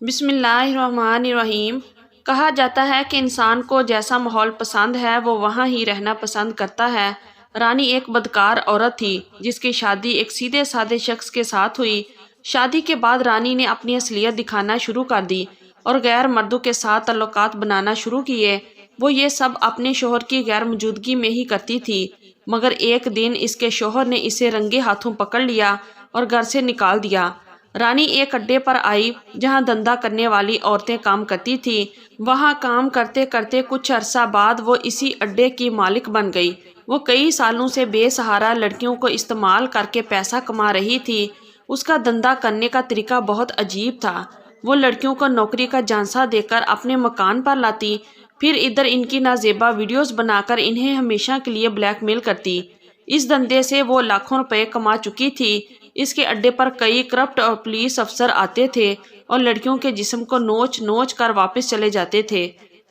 بسم اللہ الرحمن الرحیم۔ کہا جاتا ہے کہ انسان کو جیسا ماحول پسند ہے وہ وہاں ہی رہنا پسند کرتا ہے۔ رانی ایک بدکار عورت تھی جس کی شادی ایک سیدھے سادے شخص کے ساتھ ہوئی۔ شادی کے بعد رانی نے اپنی اصلیت دکھانا شروع کر دی اور غیر مردوں کے ساتھ تعلقات بنانا شروع کیے۔ وہ یہ سب اپنے شوہر کی غیر موجودگی میں ہی کرتی تھی، مگر ایک دن اس کے شوہر نے اسے رنگے ہاتھوں پکڑ لیا اور گھر سے نکال دیا۔ رانی ایک اڈے پر آئی جہاں دھندا کرنے والی عورتیں کام کرتی تھیں۔ وہاں کام کرتے کرتے کچھ عرصہ بعد وہ اسی اڈے کی مالک بن گئی۔ وہ کئی سالوں سے بے سہارا لڑکیوں کو استعمال کر کے پیسہ کما رہی تھی۔ اس کا دھندا کرنے کا طریقہ بہت عجیب تھا۔ وہ لڑکیوں کو نوکری کا جھانسا دے کر اپنے مکان پر لاتی، پھر ادھر ان کی نازیبا ویڈیوز بنا کر انہیں ہمیشہ کے لیے بلیک میل کرتی۔ اس دھندے سے وہ لاکھوں روپے کما چکی تھی۔ اس کے اڈے پر کئی کرپٹ اور پولیس افسر آتے تھے اور لڑکیوں کے جسم کو نوچ نوچ کر واپس چلے جاتے تھے۔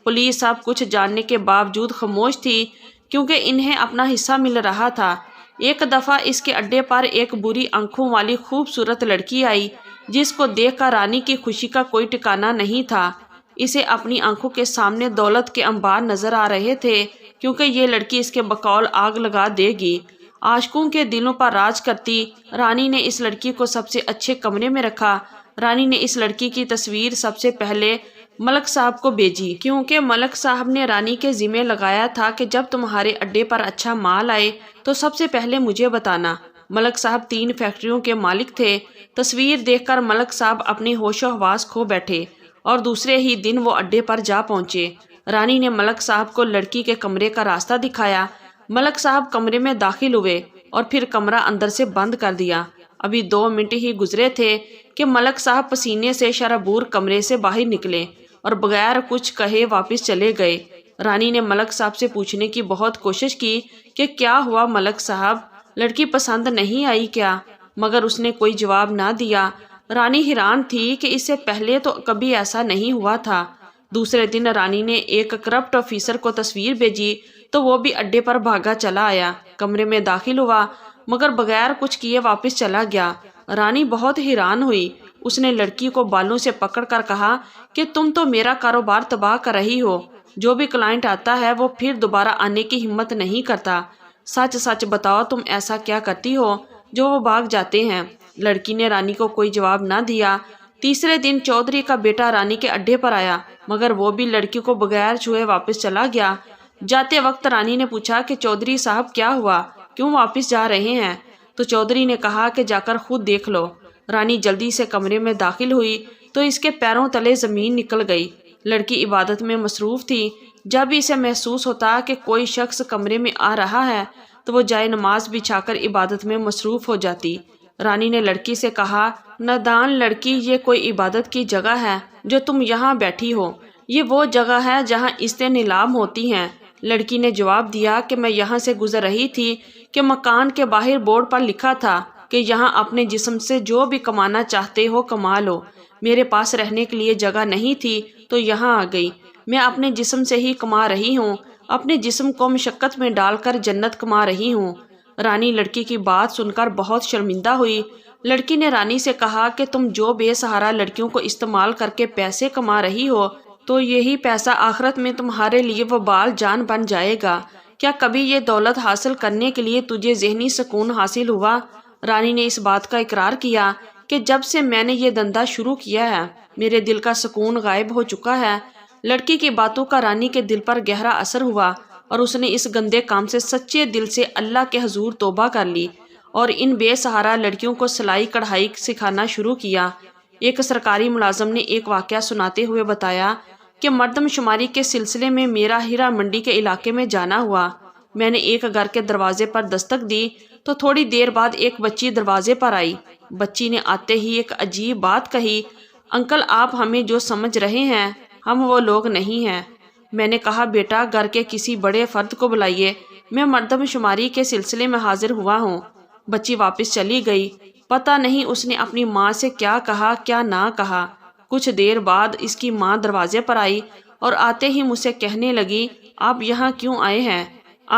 پولیس سب کچھ جاننے کے باوجود خاموش تھی کیونکہ انہیں اپنا حصہ مل رہا تھا۔ ایک دفعہ اس کے اڈے پر ایک بری آنکھوں والی خوبصورت لڑکی آئی جس کو دیکھ کر رانی کی خوشی کا کوئی ٹھکانہ نہیں تھا۔ اسے اپنی آنکھوں کے سامنے دولت کے انبار نظر آ رہے تھے کیونکہ یہ لڑکی اس کے بقول آگ لگا دے گی۔ عاشقوں کے دلوں پر راج کرتی رانی نے اس لڑکی کو سب سے اچھے کمرے میں رکھا۔ رانی نے اس لڑکی کی تصویر سب سے پہلے ملک صاحب کو بھیجی کیونکہ ملک صاحب نے رانی کے ذمہ لگایا تھا کہ جب تمہارے اڈے پر اچھا مال آئے تو سب سے پہلے مجھے بتانا۔ ملک صاحب 3 فیکٹریوں کے مالک تھے۔ تصویر دیکھ کر ملک صاحب اپنے ہوش و حواس کھو بیٹھے اور دوسرے ہی دن وہ اڈے پر جا پہنچے۔ رانی نے ملک صاحب کو لڑکی کے کمرے کا راستہ دکھایا۔ ملک صاحب کمرے میں داخل ہوئے اور پھر کمرہ اندر سے بند کر دیا۔ ابھی 2 منٹ ہی گزرے تھے کہ ملک صاحب پسینے سے شرابور کمرے سے باہر نکلے اور بغیر کچھ کہے واپس چلے گئے۔ رانی نے ملک صاحب سے پوچھنے کی بہت کوشش کی کہ کیا ہوا ملک صاحب، لڑکی پسند نہیں آئی کیا؟ مگر اس نے کوئی جواب نہ دیا۔ رانی حیران تھی کہ اس سے پہلے تو کبھی ایسا نہیں ہوا تھا۔ دوسرے دن رانی نے ایک کرپٹ آفیسر کو تصویر بھیجی تو وہ بھی اڈے پر بھاگا چلا آیا، کمرے میں داخل ہوا مگر بغیر کچھ کیے واپس چلا گیا۔ رانی بہت حیران ہوئی۔ اس نے لڑکی کو بالوں سے پکڑ کر کہا کہ تم تو میرا کاروبار تباہ کر رہی ہو۔ جو بھی کلائنٹ آتا ہے وہ پھر دوبارہ آنے کی ہمت نہیں کرتا۔ سچ سچ بتاؤ تم ایسا کیا کرتی ہو جو وہ بھاگ جاتے ہیں؟ لڑکی نے رانی کو کوئی جواب نہ دیا۔ تیسرے دن چودھری کا بیٹا رانی کے اڈے پر آیا مگر وہ بھی لڑکی کو بغیر چھوئے واپس چلا گیا۔ جاتے وقت رانی نے پوچھا کہ چودھری صاحب کیا ہوا، کیوں واپس جا رہے ہیں؟ تو چودھری نے کہا کہ جا کر خود دیکھ لو۔ رانی جلدی سے کمرے میں داخل ہوئی تو اس کے پیروں تلے زمین نکل گئی۔ لڑکی عبادت میں مصروف تھی۔ جب اسے محسوس ہوتا کہ کوئی شخص کمرے میں آ رہا ہے تو وہ جائے نماز بچھا کر عبادت میں مصروف ہو جاتی۔ رانی نے لڑکی سے کہا، نادان لڑکی، یہ کوئی عبادت کی جگہ ہے جو تم یہاں بیٹھی ہو؟ یہ وہ جگہ ہے جہاں عزتیں نیلام ہوتی ہیں۔ لڑکی نے جواب دیا کہ میں یہاں سے گزر رہی تھی کہ مکان کے باہر بورڈ پر لکھا تھا کہ یہاں اپنے جسم سے جو بھی کمانا چاہتے ہو کما لو۔ میرے پاس رہنے کے لیے جگہ نہیں تھی تو یہاں آ گئی۔ میں اپنے جسم سے ہی کما رہی ہوں، اپنے جسم کو مشقت میں ڈال کر جنت کما رہی ہوں۔ رانی لڑکی کی بات سن کر بہت شرمندہ ہوئی۔ لڑکی نے رانی سے کہا کہ تم جو بے سہارا لڑکیوں کو استعمال کر کے پیسے کما رہی ہو تو یہی پیسہ آخرت میں تمہارے لیے وبال جان بن جائے گا۔ کیا کبھی یہ دولت حاصل کرنے کے لیے تجھے ذہنی سکون حاصل ہوا؟ رانی نے اس بات کا اقرار کیا کہ جب سے میں نے یہ دھندا شروع کیا ہے میرے دل کا سکون غائب ہو چکا ہے۔ لڑکی کی باتوں کا رانی کے دل پر گہرا اثر ہوا اور اس نے اس گندے کام سے سچے دل سے اللہ کے حضور توبہ کر لی اور ان بے سہارا لڑکیوں کو سلائی کڑھائی سکھانا شروع کیا۔ ایک سرکاری ملازم نے ایک واقعہ سناتے ہوئے بتایا کہ مردم شماری کے سلسلے میں میرا ہیرا منڈی کے علاقے میں جانا ہوا۔ میں نے ایک گھر کے دروازے پر دستک دی تو تھوڑی دیر بعد ایک بچی دروازے پر آئی۔ بچی نے آتے ہی ایک عجیب بات کہی، انکل آپ ہمیں جو سمجھ رہے ہیں ہم وہ لوگ نہیں ہیں۔ میں نے کہا بیٹا گھر کے کسی بڑے فرد کو بلائیے، میں مردم شماری کے سلسلے میں حاضر ہوا ہوں۔ بچی واپس چلی گئی۔ پتہ نہیں اس نے اپنی ماں سے کیا کہا کیا نہ کہا۔ کچھ دیر بعد اس کی ماں دروازے پر آئی اور آتے ہی مجھ سے کہنے لگی، آپ یہاں کیوں آئے ہیں؟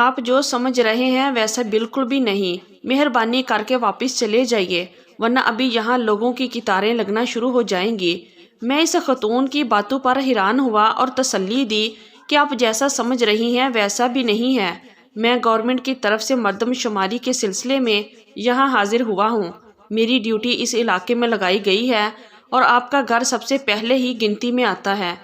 آپ جو سمجھ رہے ہیں ویسا بالکل بھی نہیں۔ مہربانی کر کے واپس چلے جائیے ورنہ ابھی یہاں لوگوں کی قطاریں لگنا شروع ہو جائیں گی۔ میں اس خاتون کی باتوں پر حیران ہوا اور تسلی دی کہ آپ جیسا سمجھ رہی ہیں ویسا بھی نہیں ہے۔ میں گورنمنٹ کی طرف سے مردم شماری کے سلسلے میں یہاں حاضر ہوا ہوں۔ میری ڈیوٹی اس علاقے میں لگائی گئی ہے اور آپ کا گھر سب سے پہلے ہی گنتی میں آتا ہے۔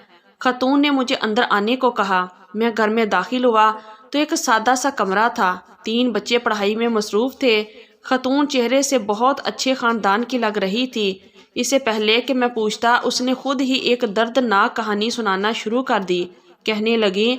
خاتون نے مجھے اندر آنے کو کہا۔ میں گھر میں داخل ہوا تو ایک سادہ سا کمرہ تھا۔ 3 بچے پڑھائی میں مصروف تھے۔ خاتون چہرے سے بہت اچھے خاندان کی لگ رہی تھی۔ اس سے پہلے کہ میں پوچھتا اس نے خود ہی ایک دردناک کہانی سنانا شروع کر دی۔ کہنے لگی،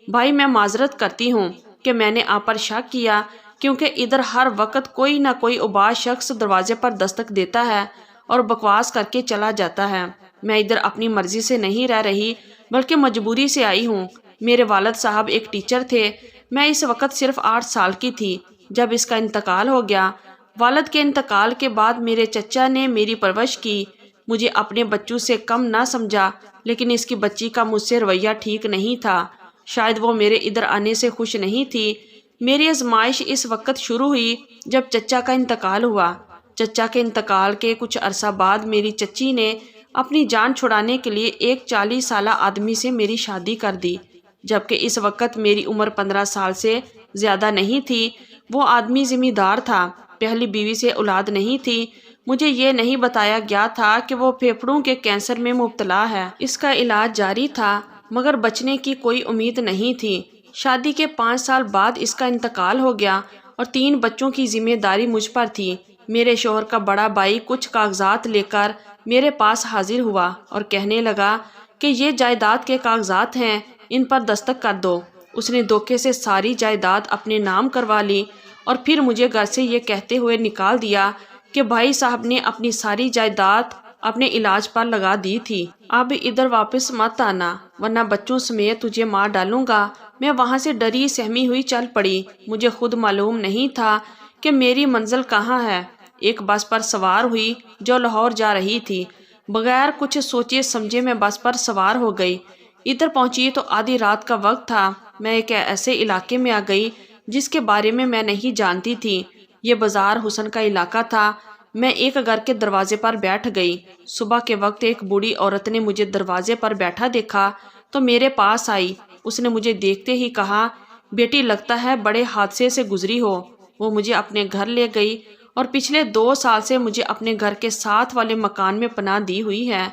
بھائی میں معذرت کرتی ہوں کہ میں نے آپ پر شک کیا، کیونکہ ادھر ہر وقت کوئی نہ کوئی اباز شخص دروازے پر دستک دیتا ہے اور بکواس کر کے چلا جاتا ہے۔ میں ادھر اپنی مرضی سے نہیں رہ رہی بلکہ مجبوری سے آئی ہوں۔ میرے والد صاحب ایک ٹیچر تھے۔ میں اس وقت صرف 8 سال کی تھی جب اس کا انتقال ہو گیا۔ والد کے انتقال کے بعد میرے چچا نے میری پرورش کی۔ مجھے اپنے بچوں سے کم نہ سمجھا، لیکن اس کی بچی کا مجھ سے رویہ ٹھیک نہیں تھا۔ شاید وہ میرے ادھر آنے سے خوش نہیں تھی۔ میری آزمائش اس وقت شروع ہوئی جب چچا کا انتقال ہوا۔ چچا کے انتقال کے کچھ عرصہ بعد میری چچی نے اپنی جان چھڑانے کے لیے ایک 40 سالہ آدمی سے میری شادی کر دی، جبکہ اس وقت میری عمر 15 سال سے زیادہ نہیں تھی۔ وہ آدمی ذمہ دار تھا، پہلی بیوی سے اولاد نہیں تھی۔ مجھے یہ نہیں بتایا گیا تھا کہ وہ پھیپھڑوں کے کینسر میں مبتلا ہے۔ اس کا علاج جاری تھا مگر بچنے کی کوئی امید نہیں تھی۔ شادی کے 5 سال بعد اس کا انتقال ہو گیا اور 3 بچوں کی ذمہ داری مجھ پر تھی۔ میرے شوہر کا بڑا بھائی کچھ کاغذات لے کر میرے پاس حاضر ہوا اور کہنے لگا کہ یہ جائیداد کے کاغذات ہیں، ان پر دستخط کر دو۔ اس نے دھوکے سے ساری جائیداد اپنے نام کروا لی اور پھر مجھے گھر سے یہ کہتے ہوئے نکال دیا کہ بھائی صاحب نے اپنی ساری جائیداد اپنے علاج پر لگا دی تھی۔ اب ادھر واپس مت آنا ورنہ بچوں سمیت تجھے مار ڈالوں گا۔ میں وہاں سے ڈری سہمی ہوئی چل پڑی۔ مجھے خود معلوم نہیں تھا کہ میری منزل کہاں ہے۔ ایک بس پر سوار ہوئی جو لاہور جا رہی تھی۔ بغیر کچھ سوچے سمجھے میں بس پر سوار ہو گئی۔ ادھر پہنچی تو آدھی رات کا وقت تھا۔ میں ایک ایسے علاقے میں آ گئی جس کے بارے میں نہیں جانتی تھی۔ یہ بازار حسن کا علاقہ تھا۔ میں ایک گھر کے دروازے پر بیٹھ گئی۔ صبح کے وقت ایک بوڑھی عورت نے مجھے دروازے پر بیٹھا دیکھا تو میرے پاس آئی۔ اس نے مجھے دیکھتے ہی کہا، بیٹی لگتا ہے بڑے حادثے سے گزری ہو۔ وہ مجھے اپنے گھر لے گئی اور پچھلے 2 سال سے مجھے اپنے گھر کے ساتھ والے مکان میں پناہ دی ہوئی ہے۔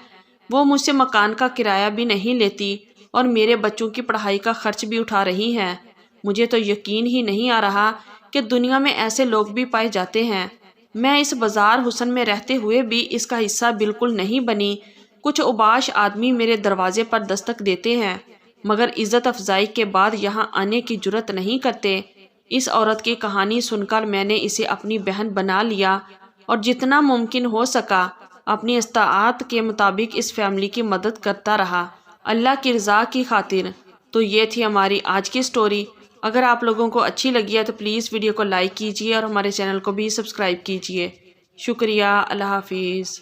وہ مجھ سے مکان کا کرایہ بھی نہیں لیتی اور میرے بچوں کی پڑھائی کا خرچ بھی اٹھا رہی ہے۔ مجھے تو یقین ہی نہیں آ رہا کہ دنیا میں ایسے لوگ بھی پائے جاتے ہیں۔ میں اس بازار حسن میں رہتے ہوئے بھی اس کا حصہ بالکل نہیں بنی۔ کچھ اوباش آدمی میرے دروازے پر دستک دیتے ہیں مگر عزت افزائی کے بعد یہاں آنے کی جرت نہیں کرتے۔ اس عورت کی کہانی سن کر میں نے اسے اپنی بہن بنا لیا اور جتنا ممکن ہو سکا اپنی استطاعت کے مطابق اس فیملی کی مدد کرتا رہا، اللہ کی رضا کی خاطر۔ تو یہ تھی ہماری آج کی سٹوری۔ اگر آپ لوگوں کو اچھی لگی ہے تو پلیز ویڈیو کو لائک کیجیے اور ہمارے چینل کو بھی سبسکرائب کیجیے۔ شکریہ، اللہ حافظ۔